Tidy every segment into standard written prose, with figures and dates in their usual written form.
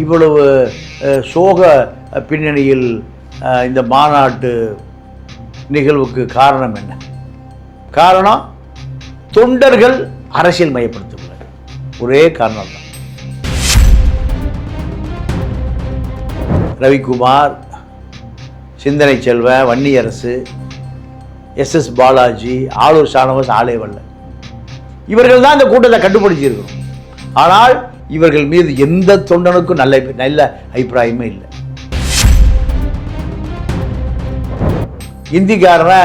இவ்வளவு சோக பின்னணியில் இந்த மாநாட்டு நிகழ்வுக்கு காரணம் என்ன? காரணம் தொண்டர்கள் அரசியல் மயப்படுத்துகிறார். ஒரே காரணம் தான். ரவிக்குமார், சிந்தனை செல்வன், வன்னியரசு, எஸ் பாலாஜி, ஆளூர் ஷானவாஸ், ஆலேவல்ல, இவர்கள் தான் இந்த கூட்டத்தை கட்டுப்படுத்தியிருக்கிறோம். ஆனால் இவர்கள் மீது எந்த தொண்டனுக்கும் நல்ல அபிப்பிராயமே இல்லை. இந்திக்காரனை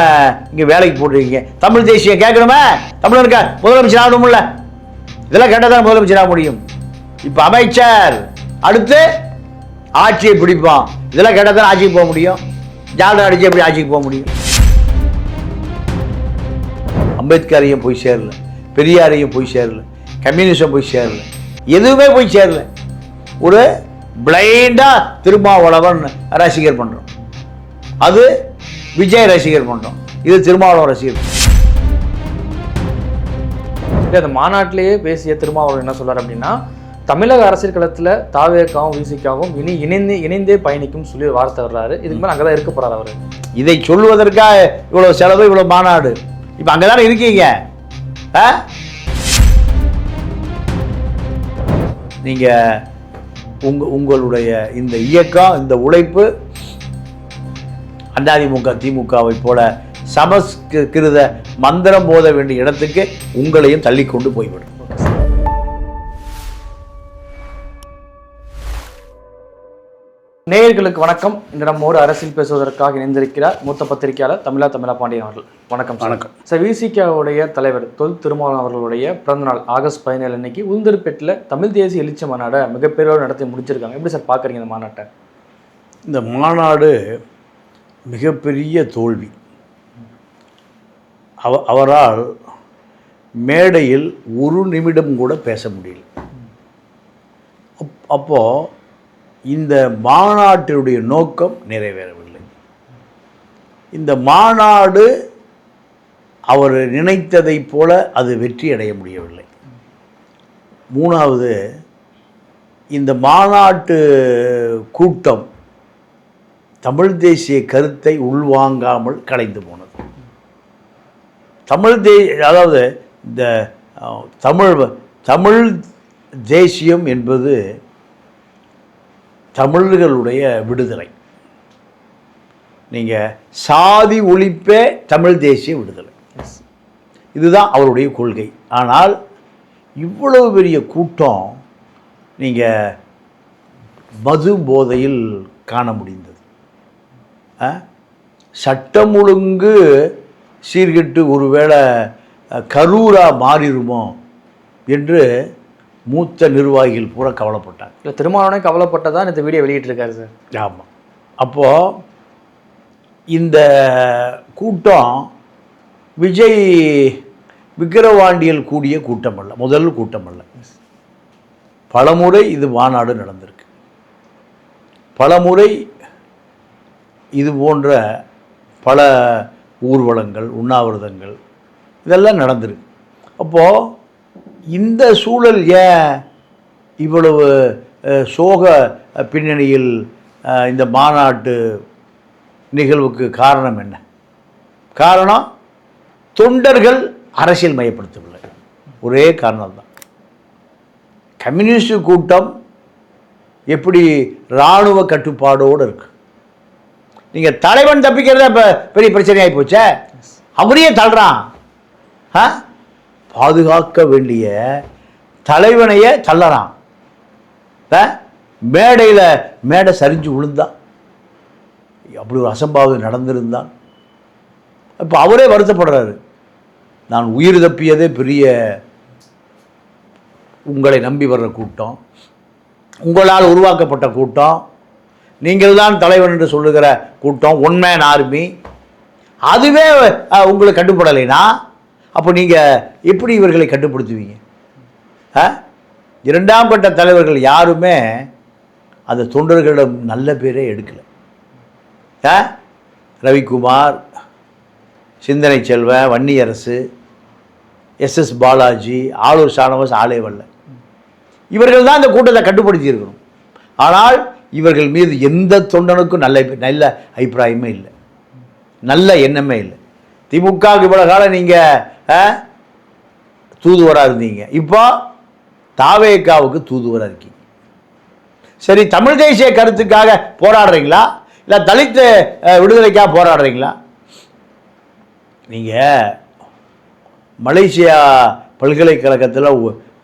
இங்கே வேலைக்கு போட்டிருக்கீங்க, தமிழ் தேசியம் கேட்கணுமே, தமிழனுக்கா முதலமைச்சர் ஆகணும்ல, இதெல்லாம் கேட்டால் தான் முதலமைச்சர் ஆக முடியும். இப்போ அமைச்சர், அடுத்து ஆட்சியை பிடிப்பான், இதெல்லாம் கேட்டால் தான் ஆட்சிக்கு போக முடியும். ஜாலரா அடிச்சு எப்படி ஆட்சிக்கு போக முடியும்? அம்பேத்கரையும் போய் சேரல, பெரியாரையும் போய் சேரல, கம்யூனிஸ்டம் போய் சேரல, எதுவுமே போய் சேரல. ஒரு பிளைண்டா திருமாவளவன் ரசிகர் பண்றோம், அது விஜய் ரசிகர் பண்றோம், இது திருமாவளவன் ரசிகர். அந்த மாநாட்டிலேயே பேசிய திருமாவளவன் என்ன சொல்றாரு அப்படின்னா, தமிழக அரசியல் களத்தில் தாவேக்காவும் விசிகாவும் இணைந்தே பயணிக்கும் சொல்லி வார்த்தை வர்றாரு. இதுக்கு மேலே அங்கே தான் இருக்க போறாரு அவர். இதை சொல்வதற்காக இவ்வளவு செலவு, இவ்வளவு மாநாடு. இப்போ அங்கே தானே இருக்கீங்க. நீங்கள் உங்களுடைய இந்த இயக்கம், இந்த உழைப்பு அதிமுக திமுகவை போல சமஸ்கிருத மந்திரம் போத வேண்டிய இடத்துக்கு உங்களையும் தள்ளி கொண்டு போய்விடும். நேயர்களுக்கு வணக்கம். இன்று நம்மோடு அரசியல் பேசுவதற்காக இணைந்திருக்கிறார் மூத்த பத்திரிகையாளர் தமிழா பாண்டியன் அவர்கள். வணக்கம். வணக்கம் சார். விசிகாவுடைய தலைவர் தொல் திருமாவளவன் அவர்களுடைய பிறந்தநாள் ஆகஸ்ட் 17 அன்னைக்கு உளுந்தூர்பேட்டில் தமிழ் தேசிய எழுச்சி மாநாடை மிகப்பெரிய நடத்தி முடிச்சிருக்காங்க. எப்படி சார் பார்க்குறீங்க இந்த மாநாட்டை? இந்த மாநாடு மிகப்பெரிய தோல்வி. அவரால் மேடையில் ஒரு நிமிடம் கூட பேச முடியல. அப்போது இந்த மாநாட்டினுடைய நோக்கம் நிறைவேறவில்லை. இந்த மாநாடு அவர் நினைத்ததை போல அது வெற்றி அடைய முடியவில்லை. மூணாவது, இந்த மாநாட்டு கூட்டம் தமிழ் தேசிய கருத்தை உள்வாங்காமல் கலைந்து போனது. அதாவது இந்த தமிழ் தேசியம் என்பது தமிழர்களுடைய விடுதலை. நீங்கள் சாதி ஒழிப்பே தமிழ் தேசிய விடுதலை, இதுதான் அவருடைய கொள்கை. ஆனால் இவ்வளவு பெரிய கூட்டம் நீங்கள் மது போதையில் காண முடிந்தது. சட்டம் ஒழுங்கு சீர்கெட்டு ஒருவேளை கரூரா மாறிடுமோ என்று மூத்த நிர்வாகிகள் பூரா கவலைப்பட்டாங்க. இல்லை, திருமாவளவனே கவலைப்பட்டதான் இந்த வீடியோ வெளியிட்டிருக்காரு சார். ஆமாம். அப்போது இந்த கூட்டம் விஜய் விக்கிரவாண்டியில் கூடிய கூட்டம் அல்ல, முதல் கூட்டம் அல்ல. பலமுறை இது மாநாடு நடந்திருக்கு, பலமுறை இது போன்ற பல ஊர்வலங்கள், உண்ணாவிரதங்கள் இதெல்லாம் நடந்திருக்கு. அப்போது இந்த சூழல் ஏன் இவ்வளவு சோக பின்னணியில் இந்த மாநாட்டு நிகழ்வுக்கு காரணம் என்ன? காரணம் தொண்டர்கள் அரசியல் மயப்படுத்தவில்லை. ஒரே காரணம் தான். கம்யூனிஸ்ட் கூட்டம் எப்படி இராணுவ கட்டுப்பாடோடு இருக்கு. நீங்கள் தலைவன் தப்பிக்கிறத இப்போ பெரிய பிரச்சனையாகி போச்சே, அவரையே தள்ளுறான். பாதுகாக்க வேண்டிய தலைவனையே தள்ளறான். மேடை சரிஞ்சு விழுந்தான், அப்படி ஒரு அசம்பாவிதம் நடந்திருந்தான். இப்போ அவரே வருத்தப்படுறாரு. நான் உயிர் தப்பியதே பெரிய, உங்களை நம்பி வர்ற கூட்டம், உங்களால் உருவாக்கப்பட்ட கூட்டம், நீங்கள் தான் தலைவன் என்று சொல்லுகிற கூட்டம், ஒன் மேன் ஆர்மி, அதுவே உங்களுக்கு கட்டுப்படலைன்னா அப்போ நீங்கள் எப்படி இவர்களை கட்டுப்படுத்துவீங்க? இரண்டாம் கட்ட தலைவர்கள் யாருமே அந்த தொண்டர்களிடம் நல்ல பேரே எடுக்கலை. ரவிக்குமார், சிந்தனை செல்வன், வன்னியரசு, எஸ் பாலாஜி, ஆளூர் ஷானவாஸ், ஆலேவல்ல, இவர்கள் தான் இந்த கூட்டத்தை கட்டுப்படுத்தி இருக்கணும். ஆனால் இவர்கள் மீது எந்த தொண்டனுக்கும் நல்ல அபிப்பிராயமே இல்லை, நல்ல எண்ணமே இல்லை. திமுகவுக்கு இவ்வளோ காலம் நீங்கள் தூதுவராக இருந்தீங்க, இப்போ தாவேகாவுக்கு தூதுவராக இருக்கீங்க. சரி, தமிழ் தேசிய கருத்துக்காக போராடுறீங்களா இல்லை தலித் விடுதலைக்காக போராடுறீங்களா? நீங்கள் மலேசியா பல்கலைக்கழகத்தில்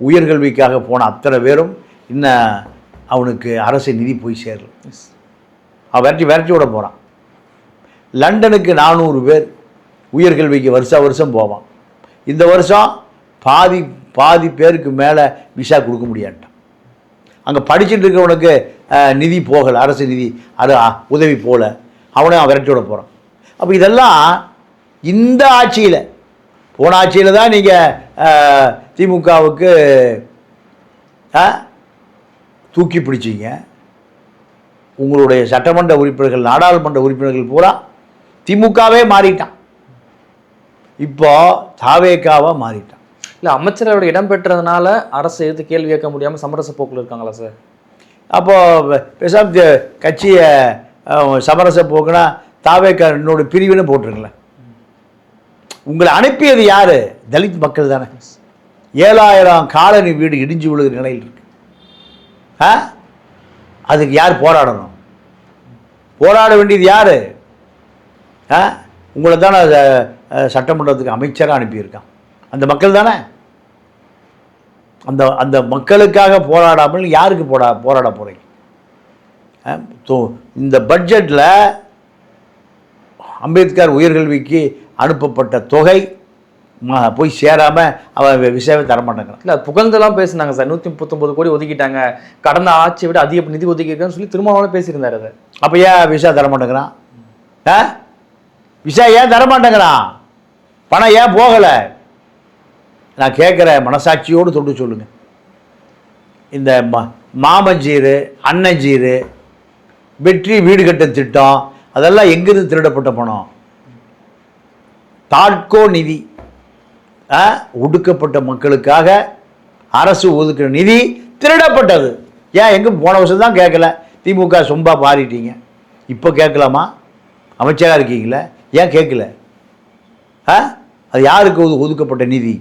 உயர்கல்விக்காக போன அத்தனை பேரும் இன்னும் அவனுக்கு அரசு நிதி போய் சேரல. அவன் விரட்டி விட போகிறான். லண்டனுக்கு 400 பேர் உயர்கல்விக்கு வருஷம் போவான். இந்த வருஷம் பாதி பேருக்கு மேலே விசா கொடுக்க முடியாட்டான். அங்கே படிச்சுட்டு இருக்கிறவனுக்கு நிதி போகலை, அரசு நிதி அது உதவி போகல, அவனை விரட்டி விட போகிறான். அப்போ இதெல்லாம் இந்த ஆட்சியில், போன ஆட்சியில் தான் நீங்கள் திமுகவுக்கு தூக்கி பிடிச்சிங்க. உங்களுடைய சட்டமன்ற உறுப்பினர்கள், நாடாளுமன்ற உறுப்பினர்கள் பூரா திமுகவே மாறிட்டான், இப்போ தாவேகாவாக மாறிட்டான். இல்லை, அமைச்சரோட இடம் பெற்றதுனால அரசு எதிர்த்து கேள்வி கேட்க முடியாமல் சமரச போக்கில் இருக்காங்களா சார்? அப்போது பேசாம கட்சியை சமரச போக்குனா தாவேகா என்னோட பிரிவினை போட்டிருங்களேன். உங்களை அனுப்பியது யார்? தலித் மக்கள் தானே. 7000 காலனி வீடு இடிஞ்சு விழுகிற நிலையில் இருக்கு. அதுக்கு யார் போராடணும்? போராட வேண்டியது யார்? உங்களை தானே சட்டமன்றத்துக்கு அமைச்சராக அனுப்பியிருக்கான், அந்த மக்கள் தானே. அந்த மக்களுக்காக போராடாமல் யாருக்கு போராட போகிறீங்க? இந்த பட்ஜெட்டில் அம்பேத்கர் உயர்கல்விக்கு அனுப்பப்பட்ட தொகை போய் சேராமல் அவன் விசாவே தரமாட்டேங்கிறான். இல்லை, புகழ்ந்தெல்லாம் பேசினாங்க சார். 139 கோடி ஒதுக்கிட்டாங்க, கடந்த ஆட்சியை விட அதிக நிதி ஒதுக்கியிருக்கான்னு சொல்லி திருமாவளவன் பேசியிருந்தார். அதை அப்போ ஏன் விசா தரமாட்டேங்கிறான்? விசா ஏன் தரமாட்டேங்கிறான்? பணம் ஏன் போகலை? நான் கேட்குற மனசாட்சியோடு தொட்டு சொல்லுங்கள். இந்த மாமஞ்சீரு, அன்னஞ்சீரு, வெற்றி வீடு கட்ட திட்டம், அதெல்லாம் எங்கிருந்து திருடப்பட்ட பணம்? தாட்கோ நிதி, ஒடுக்கப்பட்ட மக்களுக்காக அரசு ஒதுக்குற நிதி திருடப்பட்டது. ஏன் எங்கே போன வருஷம் தான் கேட்கல, திமுக சொம்பா மாறிட்டீங்க, இப்போ கேட்கலாமா? அமைச்சராக இருக்கீங்களே, ஏன் கேட்கல? அது யாருக்கு ஒதுக்கப்பட்ட நிதி?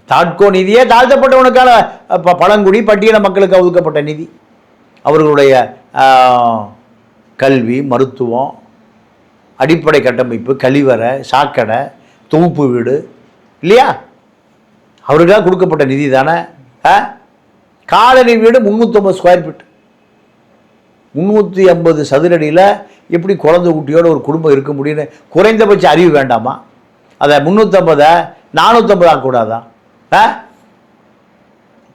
தாட்கோ நிதியே தாழ்த்தப்பட்டவனுக்கான பழங்குடி பட்டியல மக்களுக்கு ஒதுக்கப்பட்ட நிதி. அவர்களுடைய கல்வி, மருத்துவம், அடிப்படை கட்டமைப்பு, கழிவறை, சாக்கடை, தொகுப்பு வீடு இல்லையா, அவருக்காக கொடுக்கப்பட்ட நிதி தானே. காலனி வீடு 350 ஸ்கொயர் ஃபீட், 350 சதுரடியில் எப்படி குழந்தை குட்டியோட ஒரு குடும்பம் இருக்க முடியும்னு குறைந்தபட்ச அறிவு வேண்டாமா? அதை 350 450 ஆகக்கூடாதா?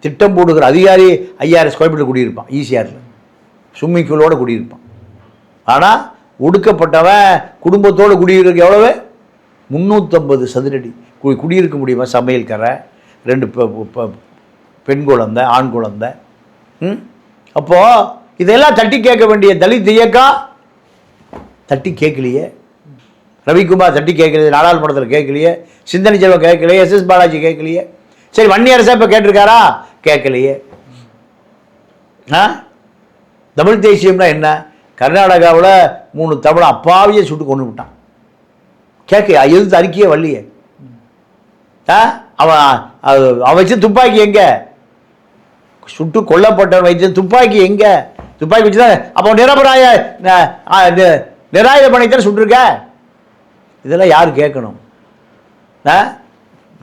திட்டம் போடுகிற அதிகாரி 5000 ஸ்கொயர் ஃபீட்டில் குடியிருப்பான், ஈசிஆரில் ஸ்விம்மிங் பூலோடு குடியிருப்பான். ஆனால் ஒடுக்கப்பட்டவன் குடும்பத்தோடு குடியிருக்க எவ்வளவு? 350 சதுரடி குடியிருக்க முடியுமா? சமையல்கரை, 2 பெண் குழந்தை, ஆண் குழந்தை. அப்போது இதெல்லாம் தட்டி கேட்க வேண்டிய தலித் இயக்கம் தட்டி கேட்கலையே. ரவிக்குமார் தட்டி கேட்கலையே, நாடாளுமன்றத்தில் கேட்கலையே, சிந்தனை செல்வம் கேட்கலையே, எஸ் பாலாஜி கேட்கலையே. சரி, வன்னியரசா இப்போ கேட்டிருக்காரா? கேட்கலையே. தமிழ் தேசியம்னா என்ன? கர்நாடகாவில் 3 தமிழை அப்பாவியே சுட்டு கொண்டு விட்டான். எதிர்த்து அறிக்கையே வரலையே. அவன் வச்சு துப்பாக்கி எங்கே? சுட்டு கொல்லப்பட்டவன் வச்சு துப்பாக்கி எங்கே? துப்பாக்கி வச்சு தான் அப்போ நிராயுத பணித்தான் சுட்டிருக்க. இதெல்லாம் யார் கேட்கணும்?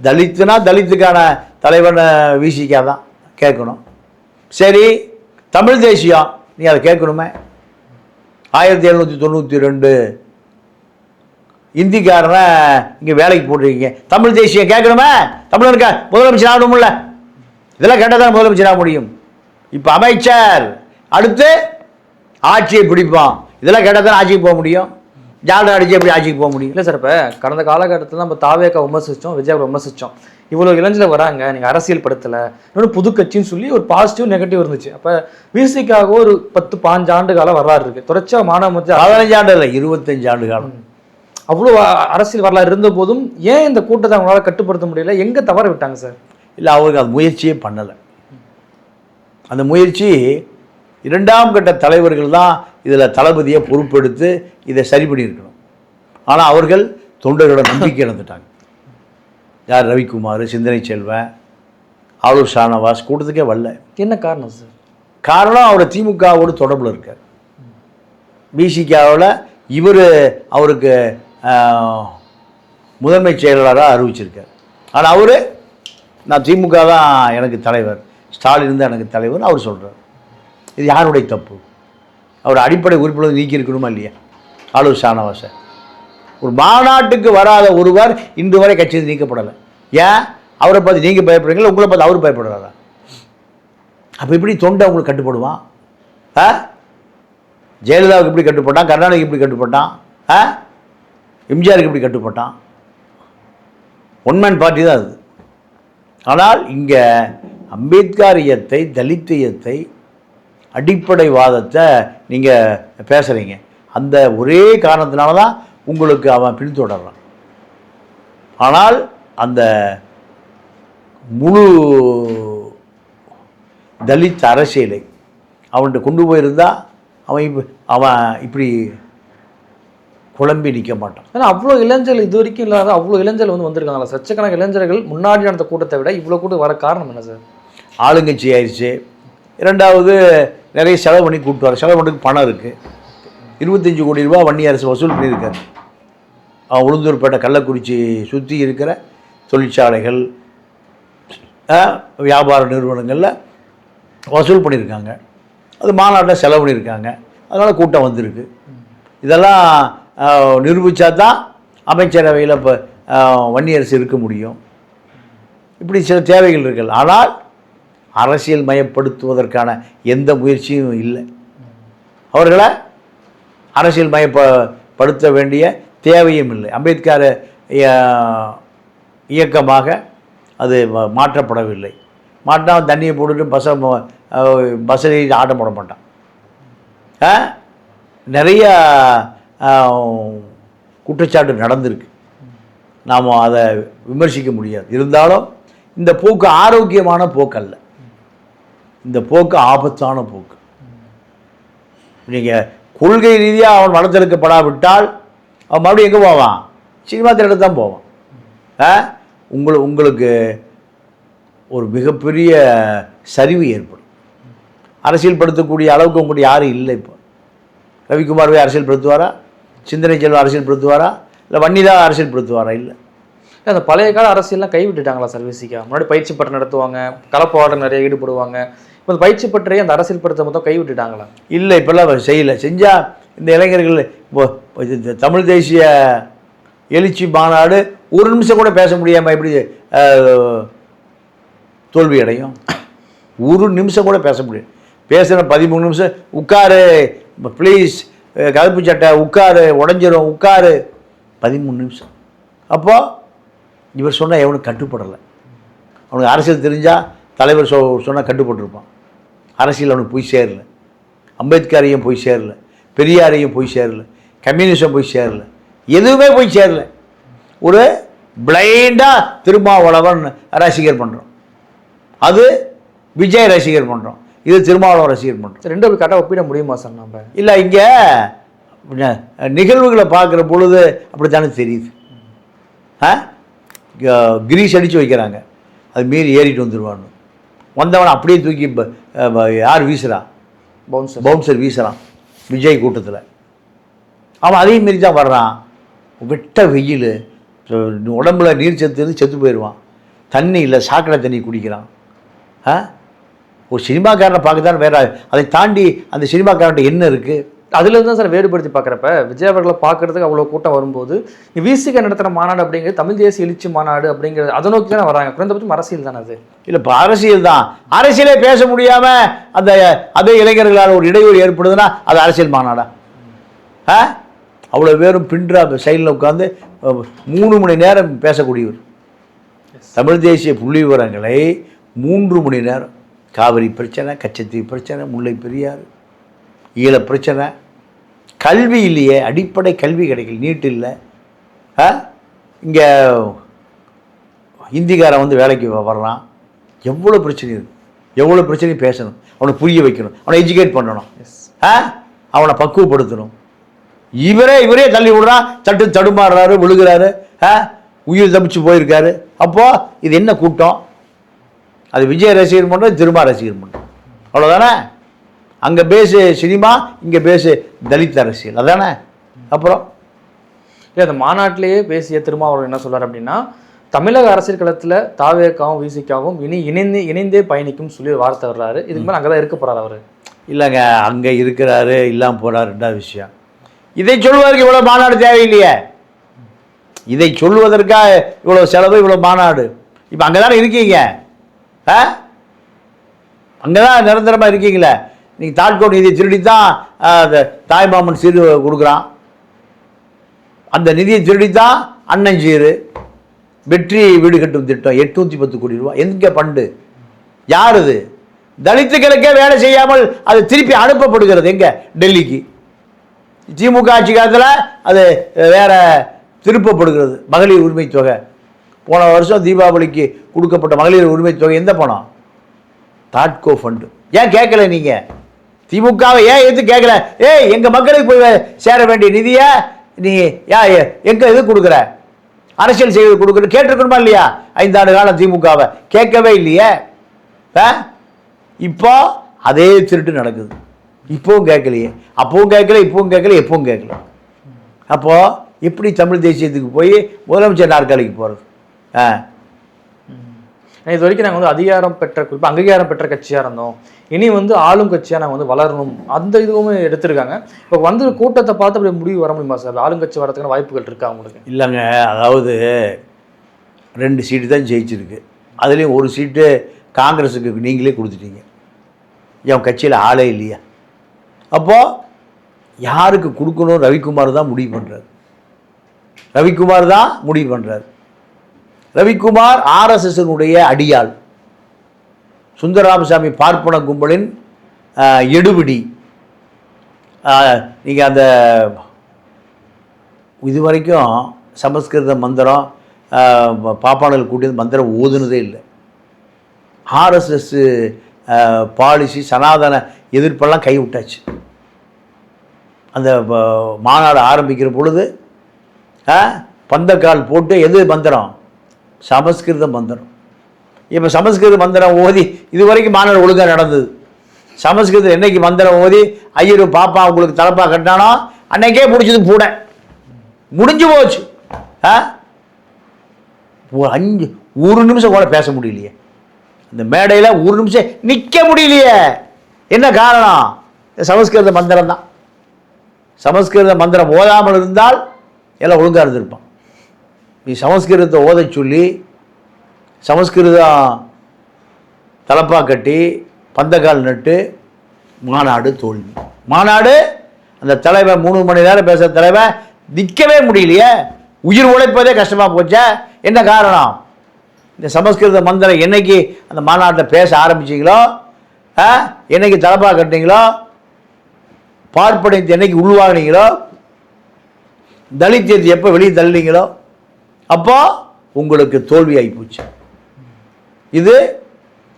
தலித்துனா தலித்துக்கான தலைவன் விசிகா தான் கேட்கணும். சரி, தமிழ் தேசியம் நீ அதை கேட்கணுமே. 1792 இந்திக்காரனை இங்கே வேலைக்கு போட்டிருக்கீங்க, தமிழ் தேசியம் கேட்கணுமே. தமிழனுக்கு முதலமைச்சர் ஆகணும்ல, இதெல்லாம் கேட்டால் தான் முதலமைச்சர் ஆக முடியும். இப்போ அமைச்சர், அடுத்து ஆட்சியை பிடிப்பான், இதெல்லாம் கேட்டால் தான் ஆட்சிக்கு போக முடியும். ஜால்ரா அடிச்சு எப்படி ஆட்சிக்கு போக முடியும்? இல்லை சார், இப்போ கடந்த காலகட்டத்தில் நம்ம தாவேக்கா விமர்சித்தோம், விஜய் விமர்சித்தோம். இவ்வளோ இளைஞர்கள் வராங்க, நீங்கள் அரசியல் படுத்தலை, இன்னொன்று புது கட்சின்னு சொல்லி ஒரு பாசிட்டிவ் நெகட்டிவ் இருந்துச்சு. அப்போ விசிக்காக ஒரு 10-15 ஆண்டு காலம் வரலாறு இருக்குது. தொடர்ச்சியாக மாணவ 15 ஆண்டு இல்லை, 25 ஆண்டு காலம் அவ்வளோ அரசியல் வரலாறு இருந்த போதும் ஏன் இந்த கூட்டத்தை அவங்களால கட்டுப்படுத்த முடியல? எங்கே தவற விட்டாங்க சார்? இல்லை, அவருக்கு அது முயற்சியே பண்ணலை. அந்த முயற்சி இரண்டாம் கட்ட தலைவர்கள் தான் இதில் தளபதியை பொறுப்பெடுத்து இதை சரி பண்ணியிருக்கணும். ஆனால் அவர்கள் தொண்டர்களோட நம்பிக்கை இழந்துட்டாங்க. யார்? ரவிக்குமார், சிந்தனை செல்வன், ஆளூர் ஷானவாஸ் கூட்டத்துக்கே வரல. என்ன காரணம் சார்? காரணம் அவர் திமுகவோடு தொடர்பில் இருக்கார். பிசிகாவில் இவர் அவருக்கு முதன்மை செயலாளராக அறிவிச்சிருக்கார். ஆனால் அவர் நான் திமுக தான் எனக்கு தலைவர், ஸ்டாலின் தான் எனக்கு தலைவர் அவர் சொல்கிறார். இது யாருடைய தப்பு? அவர் அடிப்படை உறுப்பினர் நீக்கியிருக்கணுமா இல்லையா? ஆளூர் ஷானவாஸை ஒரு மாநாட்டுக்கு வராத ஒருவர் இன்று வரை கட்சியில் நீக்கப்படலை. ஏன்? அவரை பார்த்து நீங்கள் பயப்படுறீங்களா? உங்களை பார்த்து அவர் பயப்படுறாரா? அப்போ எப்படி தொண்டை உங்களுக்கு கட்டுப்படுவான்? ஜெயலலிதாவுக்கு எப்படி கட்டுப்பட்டான்? கருணாநிதிக்கு எப்படி கட்டுப்பட்டான்? எம்ஜிஆருக்கு எப்படி கட்டுப்பட்டான்? ஒன்மேன் பார்ட்டி தான் அது. ஆனால் இங்கே அம்பேத்கரியத்தை, தலித்தியத்தை, அடிப்படைவாதத்தை நீங்கள் பேசுகிறீங்க. அந்த ஒரே காரணத்தினால தான் உங்களுக்கு அவன் பின்தொடர்றான். ஆனால் அந்த முழு தலித் அரசியலை அவன்கிட்ட கொண்டு போயிருந்தால் அவன் இப்படி குழம்பி நிற்க மாட்டான். ஏன்னா அவ்வளோ இளைஞர்கள் இது வரைக்கும் இல்லாத அவ்வளோ இளைஞர்கள் வந்திருக்காங்களா? லட்சக்கணக்கான இளைஞர்கள் முன்னாடி நடந்த கூட்டத்தை விட இவ்வளோ கூட்டம் வர காரணம் என்ன சார்? ஆளுங்கட்சி ஆயிடுச்சு. இரண்டாவது நிறைய செலவு பண்ணி கூப்பிட்டு வர. செலவு பண்ணுறதுக்கு பணம் இருக்குது. 25 கோடி ரூபா வன்னி அரசு வசூல் பண்ணியிருக்காரு. உளுந்தூர்பேட்டை, கள்ளக்குறிச்சி சுற்றி இருக்கிற தொழிற்சாலைகள், வியாபார நிறுவனங்களில் வசூல் பண்ணியிருக்காங்க. அது மாநாட்டில் செலவு பண்ணியிருக்காங்க. அதனால் கூட்டம் வந்திருக்கு. இதெல்லாம் நிரூபித்தா தான் அமைச்சரவையில் இப்போ வன்னியரசு இருக்க முடியும். இப்படி சில தேவைகள் இருக்குல்ல. ஆனால் அரசியல் மயப்படுத்துவதற்கான எந்த முயற்சியும் இல்லை. அவர்களை அரசியல் மயப்படுத்த வேண்டிய தேவையும் இல்லை. அம்பேத்கர் இயக்கமாக அது மாற்றப்படவில்லை. மாட்டால் தண்ணியை போட்டுட்டு பஸ்ஸில் ஆட்டம் போட மாட்டான். நிறைய குற்றச்சாட்டு நடந்திருக்கு. நாம் அதை விமர்சிக்க முடியாது. இருந்தாலும் இந்த போக்கு ஆரோக்கியமான போக்கு அல்ல. இந்த போக்கு ஆபத்தான போக்கு. நீங்கள் கொள்கை ரீதியாக அவன் வளர்த்தெடுக்கப்படாவிட்டால் அவன் மறுபடியும் எங்கே போவான்? சினிமா திரையிட தான் போவான். உங்களுக்கு ஒரு மிகப்பெரிய சரிவு ஏற்படும். அரசியல்படுத்தக்கூடிய அளவுக்கு உங்களுக்கு யாரும் இல்லை. இப்போ ரவிக்குமார் அரசியல்படுத்துவாரா? சிந்தனை செல்வம் அரசியல்படுத்துவாரா? இல்லை வன்னிதான் அரசியல்படுத்துவாரா? இல்லை. அந்த பழைய கால அரசியல்லாம் கைவிட்டுட்டாங்களா சார்? விசிகா முன்னாடி பயிற்சி பற்ற நடத்துவாங்க, களப்போராட்டம் நிறைய ஈடுபடுவாங்க. இப்போ அந்த பயிற்சி பற்றையே அந்த அரசியல் படுத்த மொத்தம் கைவிட்டுட்டாங்களா? இல்லை, இப்போல்லாம் செய்யலை. செஞ்சால் இந்த இளைஞர்கள் இப்போ தமிழ் தேசிய எழுச்சி மாநாடு ஒரு நிமிஷம் கூட பேச முடியாமல் எப்படி தோல்வி அடையும்? ஒரு நிமிஷம் கூட பேச முடியும். பேசுகிற 13 நிமிஷம் உட்காரு ப்ளீஸ், கருப்பு சட்டை உட்காரு, உடஞ்சிரும் உட்காரு, 13 நிமிஷம். அப்போது இவர் சொன்னால் எவனுக்கு கட்டுப்படலை. அவனுக்கு அரசியல் தெரிஞ்சால் தலைவர் சொன்னால் கட்டுப்பட்டுருப்பான். அரசியல் அவனுக்கு போய் சேரல. அம்பேத்கரையும் போய் சேரல, பெரியாரையும் போய் சேரல, கம்யூனிசம் போய் சேரல, எதுவுமே போய் சேரல. ஒரு பிளைண்டாக திருமாவளவன் ரசிகர் பண்ணுறோம், அது விஜய் ரசிகர் பண்ணுறோம், இது திருமாவளவன் ரசிகர் பண்ணுறோம். ரெண்டு கரெக்டாக ஒப்பிட முடியுமா சார்? நம்ம இல்லை, இங்கே நிகழ்வுகளை பார்க்குற பொழுது அப்படி தானே தெரியுது. கிரீஸ் அடித்து வைக்கிறாங்க, அது மீறி ஏறிட்டு வந்துடுவான்னு. வந்தவனை அப்படியே தூக்கி யார் வீசுகிறான்? பவுன்சர் வீசுகிறான் விஜய் கூட்டத்தில். அவன் அதையும் மீறி தான் வர்றான். வெட்ட வெயில், உடம்புல நீர் சத்து செத்து போயிடுவான். தண்ணி இல்லை, சாக்கடை தண்ணி குடிக்கிறான். ஒரு சினிமாக்காரனை பார்க்க தான் வேற. அதை தாண்டி அந்த சினிமாக்காரன்ட்ட என்ன இருக்குது? அதுலேருந்து தான் சார் வேறுபடுத்தி பார்க்குறப்ப விஜய் அவர்களை பார்க்குறதுக்கு அவ்வளோ கூட்டம் வரும்போது விசிக நடத்துகிற மாநாடு அப்படிங்கிறது தமிழ் தேசிய எழுச்சி மாநாடு அப்படிங்கிறது அதை நோக்கி தானே வராங்க. குறைந்தபட்சம் அரசியல் தானே அது? இல்லை, இப்போ அரசியல் தான். அரசியலே பேச முடியாமல் அந்த அதே இளைஞர்களால் ஒரு இடையூறு ஏற்படுதுன்னா அது அரசியல் மாநாடா? அவ்வளோ பேரும் பின்றா சைடில் உட்காந்து 3 மணி நேரம் பேசக்கூடியவர். தமிழ் தேசிய புள்ளி விவரங்களை 3 மணி நேரம். காவிரி பிரச்சனை, கச்சத்தீவு பிரச்சனை, முல்லை பெரியாறு, ஈழ பிரச்சனை, கல்வி இல்லையே, அடிப்படை கல்வி கிடைக்கல, நீட் இல்லை. இங்கே இந்திக்காரன் வேலைக்கு வர்றான். எவ்வளோ பிரச்சனை இருக்குது. எவ்வளோ பிரச்சனையும் பேசணும், அவனை புரிய வைக்கணும், அவனை எஜுகேட் பண்ணணும், அவனை பக்குவப்படுத்தணும். இவரே தள்ளி விடுறான், தடுமாறுறாரு, விழுகிறாரு, உயிர் தப்பிச்சு போயிருக்காரு. அப்போது இது என்ன கூட்டம்? அது விஜய் ரசிகர் மன்றம், திருமா ரசிகர் மன்றம், அவ்வளோதானே. அங்கே பேசு சினிமா, இங்கே பேசு தலித் அரசியல், அதானே. அப்புறம் இல்லை, அந்த மாநாட்டிலேயே பேசிய திருமாவளவன் என்ன சொல்றாரு அப்படின்னா, தமிழக அரசியல் களத்தில் தாவேக்காவும் விசிகாவும் இணைந்தே பயணிக்கும் சொல்லி ஒரு வார்த்தை வர்றாரு. இதுக்கு மேலே அங்கே தான் இருக்க போகிறார் அவர். இல்லைங்க, அங்கே இருக்கிறாரு, இல்லாமல் போகிறார், ரெண்டாவது விஷயம். இதை சொல்வதற்கு இவ்வளோ மாநாடு தேவையில்லையே. இதை சொல்வதற்காக இவ்வளோ செலவு, இவ்வளோ மாநாடு. இப்போ அங்கே தானே இருக்கீங்க, அங்கே தான் நிரந்தரமாக இருக்கீங்களே. நீங்கள் தாட்கோ நிதியை திருடி தான் தாய்மாமன் சீர் கொடுக்குறான், அந்த நிதியை திருடி தான் அண்ணன் சீர், வெற்றி வீடு கட்டும் திட்டம் 810 கோடி ரூபா. எங்கே பண்டு? யார் இது? தலித்துகளுக்கே வேலை செய்யாமல் அது திருப்பி அனுப்பப்படுகிறது எங்கே? டெல்லிக்கு. திமுக ஆட்சி காலத்தில் அது வேற திருப்பப்படுகிறது. மகளிர் உரிமை தொகை போன வருஷம் தீபாவளிக்கு கொடுக்கப்பட்ட மகளிர் உரிமை தொகை எந்த பணம்? தாட்கோ ஃபண்டு. ஏன் கேட்கல நீங்கள்? திமுகவை ஏன் எது கேட்கல? எங்கள் மக்களுக்கு போய் சேர வேண்டிய நிதியை நீ எங்கே இது கொடுக்குற? அரசியல் செய்வது கொடுக்குற கேட்டிருக்கணுமா இல்லையா? 5 ஆண்டு காலம் திமுகவை கேட்கவே இல்லையே. இப்போ அதே திருட்டு நடக்குது. இப்போவும் கேட்கலையே, அப்பவும் கேட்கல, இப்பவும் கேட்கல, எப்பவும் கேட்கல. அப்போது எப்படி தமிழ் தேசியத்துக்கு போய் முதலமைச்சர் நாற்காலிக்கு போகிறது? இது வரைக்கும் நாங்கள் வந்து அதிகாரம் பெற்ற, குறிப்பாக அங்கீகாரம் பெற்ற கட்சியாக இருந்தோம், இனி வந்து ஆளும் கட்சியாக நாங்கள் வந்து வளரணும், அந்த இதுவுமே எடுத்திருக்காங்க. இப்போ வந்து கூட்டத்தை பார்த்து அப்படி முடிவு வர முடியுமா சார்? ஆளுங்கட்சி வரதுக்கான வாய்ப்புகள் இருக்கா உங்களுக்கு? இல்லைங்க, அதாவது 2 சீட்டு தான் ஜெயிச்சிருக்கு. அதுலேயும் 1 சீட்டு காங்கிரஸுக்கு நீங்களே கொடுத்துட்டீங்க. என் கட்சியில் ஆளே இல்லையா? அப்போது யாருக்கு கொடுக்கணும்? ரவிக்குமார் தான் முடிவு பண்ணுறாரு. ரவிக்குமார் ஆர்எஸ்எஸ்னுடைய அடியாள், சுந்தரராமசாமி பார்ப்பன கும்பலின் எடுபிடி. நீங்கள் அந்த இதுவரைக்கும் சமஸ்கிருத மந்திரம் பாப்பாளர்கள் கூட்டிய மந்திரம் ஓதுனதே இல்லை. ஆர்எஸ்எஸ் பாலிசி சனாதன எதிர்ப்பெல்லாம் கைவிட்டாச்சு. அந்த மாநாடு ஆரம்பிக்கிற பொழுது பந்தக்கால் போட்டு எது மந்திரம்? சமஸ்கிருத மந்திரம். இப்போ சமஸ்கிருத மந்திரம் ஓதி இது வரைக்கும் மாநாடு ஒழுங்காக நடந்தது. சமஸ்கிருதம் என்னைக்கு மந்திரம் ஓதி ஐயரு பாப்பா உங்களுக்கு தலப்பா கட்டினானோ அன்னைக்கே பிடிச்சது கூட முடிஞ்சு போச்சு. 1 நிமிஷம் கூட பேச முடியலையே, இந்த மேடையில் 1 நிமிஷம் நிற்க முடியலையே. என்ன காரணம்? சமஸ்கிருத மந்திரம் தான். சமஸ்கிருத மந்திரம் ஓதாமல் இருந்தால் எல்லாம் ஒழுங்காக இருந்திருப்பான். நீ சமஸ்கிருதத்தை ஓத சொல்லி சமஸ்கிருதம் தலப்பா கட்டி பந்தக்கால் நட்டு மாநாடு தோல்வி. மாநாடு அந்த தலைவன் 3 மணி நேரம் பேசுகிற தலைவன் நிற்கவே முடியலையே. உயிர் உழைப்பதே கஷ்டமாக போச்சா? என்ன காரணம்? இந்த சமஸ்கிருத மந்திரம் என்னைக்கு அந்த மாநாட்டில் பேச ஆரம்பிச்சிங்களோ, என்னைக்கு தலப்பா கட்டினீங்களோ, பார்ப்பனைத்து என்னைக்கு உள்வாங்கினீங்களோ, தலித்தியத்தை எப்போ வெளியே தள்ளினீங்களோ அப்போ உங்களுக்கு தோல்வி ஆகிப்போச்சு. இது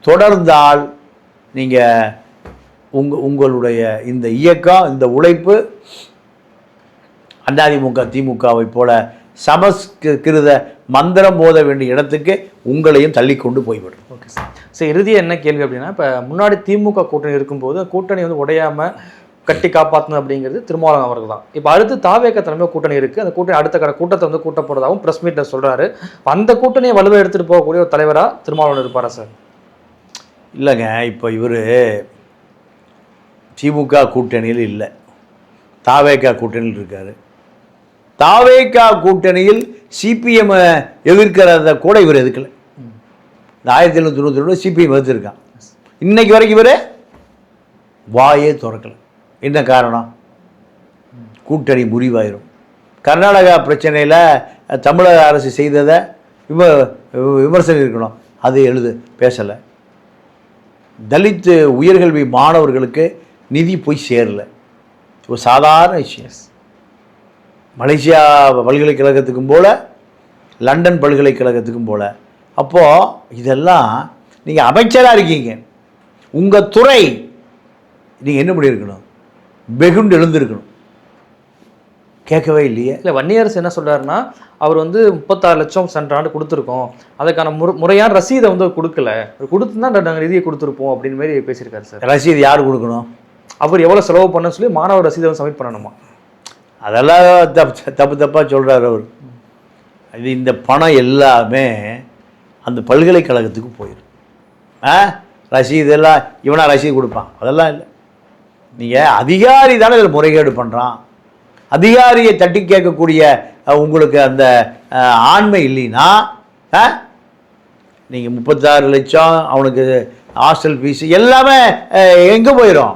தொடர்ந்தால் நீங்கள் உங்களுடைய இந்த இயக்கம், இந்த உழைப்பு அதிமுக திமுகவை போல சமஸ்கிருத மந்திரம் போத வேண்டிய இடத்துக்கு உங்களையும் தள்ளி கொண்டு போய்விடும். Okay sir. சரி, இறுதியாக என்ன கேள்வி அப்படின்னா, இப்போ முன்னாடி திமுக கூட்டணி இருக்கும்போது கூட்டணி வந்து உடையாமல் கட்டி காப்பாற்றணும் அப்படிங்கிறது திருமாவளவன் அவர்கள் தான். இப்போ அடுத்து தாவேக தலைமையாக கூட்டணி இருக்குது. அந்த கூட்டணி அடுத்த கூட்டத்தை வந்து கூட்ட போகிறதாகவும் ப்ரெஸ் மீட்டில் சொல்கிறாரு. அந்த கூட்டணியை வலுவை எடுத்துகிட்டு போகக்கூடிய ஒரு தலைவராக திருமாவளவன் இருப்பாரா சார்? இல்லைங்க, இப்போ இவர் திமுக கூட்டணியில் இல்லை, தாவேக கூட்டணியில் இருக்கார். தாவேக கூட்டணியில் சிபிஎம் எதிர்க்கிறத கூட இவர் எதிர்க்கல. இந்த 1792 சிபிஎம் எதிர்த்திருக்கான். இன்னைக்கு வரைக்கும் இவர் வாயே திறக்கலை. என்ன காரணம்? கூட்டணி முறிவாயிரும். கர்நாடகா பிரச்சனையில் தமிழக அரசு செய்ததை விமர்சனம் இருக்கணும், அது பேசலை. தலித் உயர்கல்வி மாணவர்களுக்கு நிதி போய் சேரல, ஒரு சாதாரண விஷயம். மலேசியா பல்கலைக்கழகத்துக்கும் போல் லண்டன் பல்கலைக்கழகத்துக்கும் போல். அப்போது இதெல்லாம் நீங்கள் அமைச்சராக இருக்கீங்க, உங்கள் துறை நீங்கள் என்ன பண்ணியிருக்கணும்? வெகுண்டு எழுந்திருக்கணும். கேட்கவே இல்லையே. இல்லை, வன்னியரசு என்ன சொல்றாருன்னா, அவர் வந்து 36 லட்சம் சென்ற ஆண்டு கொடுத்துருக்கோம், அதுக்கான முறையான ரசீதை வந்து அவர் கொடுக்கல, கொடுத்துருந்தா நாங்கள் நிதியை கொடுத்துருப்போம் அப்படின்னு மாதிரி பேசியிருக்காரு சார். ரசீது யார் கொடுக்கணும்? அவர் எவ்வளோ செலவு பண்ணன்னு சொல்லி மாணவர் ரசீதை வந்து சப்மிட் பண்ணணுமா? அதெல்லாம் தப்பாக சொல்கிறார் அவர். இது இந்த பணம் எல்லாமே அந்த பல்கலைக்கழகத்துக்கு போயிடும். ரசீதெல்லாம் இவனா ரசீது கொடுப்பான்? அதெல்லாம் இல்லை. நீங்கள் அதிகாரி தானே இதில் முறைகேடு பண்ணுறான். அதிகாரியை தட்டி கேட்கக்கூடிய உங்களுக்கு அந்த ஆண்மை இல்லைன்னா நீங்கள் 36 லட்சம் அவனுக்கு ஹாஸ்டல் ஃபீஸு எல்லாமே எங்கே போயிடும்?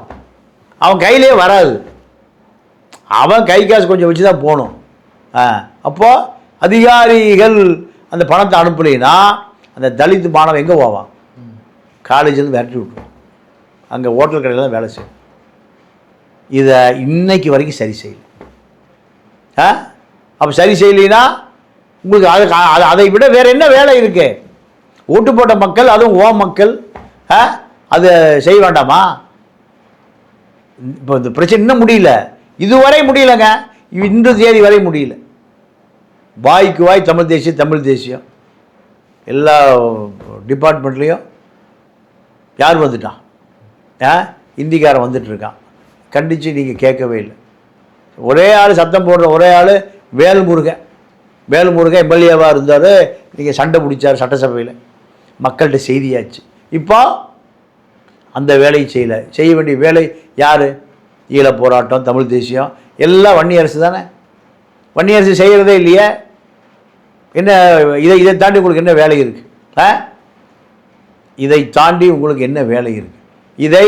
அவன் கையிலே வராது. அவன் கை காசு கொஞ்சம் வச்சு தான் போகணும். அப்போது அதிகாரிகள் அந்த பணத்தை அனுப்பலைன்னா அந்த தலித் மாணவன் எங்கே போவான்? காலேஜிலேருந்து விரட்டி விட்டுருவான். அங்கே ஹோட்டல் கடையில் தான் வேலை செய்யும். இதை இன்னைக்கு வரைக்கும் சரி செய்யலை. அப்போ சரி செய்யலைன்னா உங்களுக்கு அதை விட வேறு என்ன வேலை இருக்கு? ஓட்டு போட்ட மக்கள், அதுவும் ஓ மக்கள், அதை செய்ய வேண்டாமா? இப்போ இந்த பிரச்சனை இன்னும் முடியல, இதுவரை முடியலைங்க. இன்று தேதி வரை முடியல. வாய்க்கு வாய் தமிழ் தேசியம், தமிழ் தேசியம். எல்லா டிபார்ட்மெண்ட்லேயும் யார் வந்துட்டான்? இந்திக்காரன் வந்துட்டுருக்கான். கண்டித்து நீங்கள் கேட்கவே இல்லை. ஒரே ஆள் சத்தம் போடுற ஒரே ஆள் வேல்முருகன். வேல்முருகன் எம்எல்ஏவாக இருந்தார். நீங்கள் சண்டை பிடிச்சார் சட்டசபையில். மக்கள்கிட்ட செய்தியாச்சு. இப்போ அந்த வேலையை செய்யலை. செய்ய வேண்டிய வேலை யார்? ஈழ போராட்டம், தமிழ் தேசியம் எல்லாம் வன்னியரசு தானே. வன்னியரசு செய்கிறதே இல்லையே. என்ன இதை தாண்டி உங்களுக்கு என்ன வேலை இருக்குது? இதை தாண்டி உங்களுக்கு என்ன வேலை இருக்குது? இதை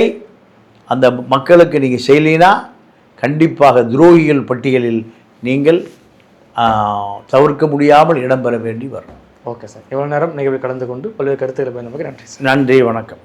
அந்த மக்களுக்கு நீங்கள் செய்யலைன்னா கண்டிப்பாக துரோகிகள் பட்டியலில் நீங்கள் தவிர்க்க முடியாமல் இடம்பெற வேண்டி வரும். ஓகே சார், எவ்வளோ நேரம் நிகழ்வு கலந்து கொண்டு பல்வேறு கருத்துக்களை பயன்படுத்தி நன்றி சார். நன்றி, வணக்கம்.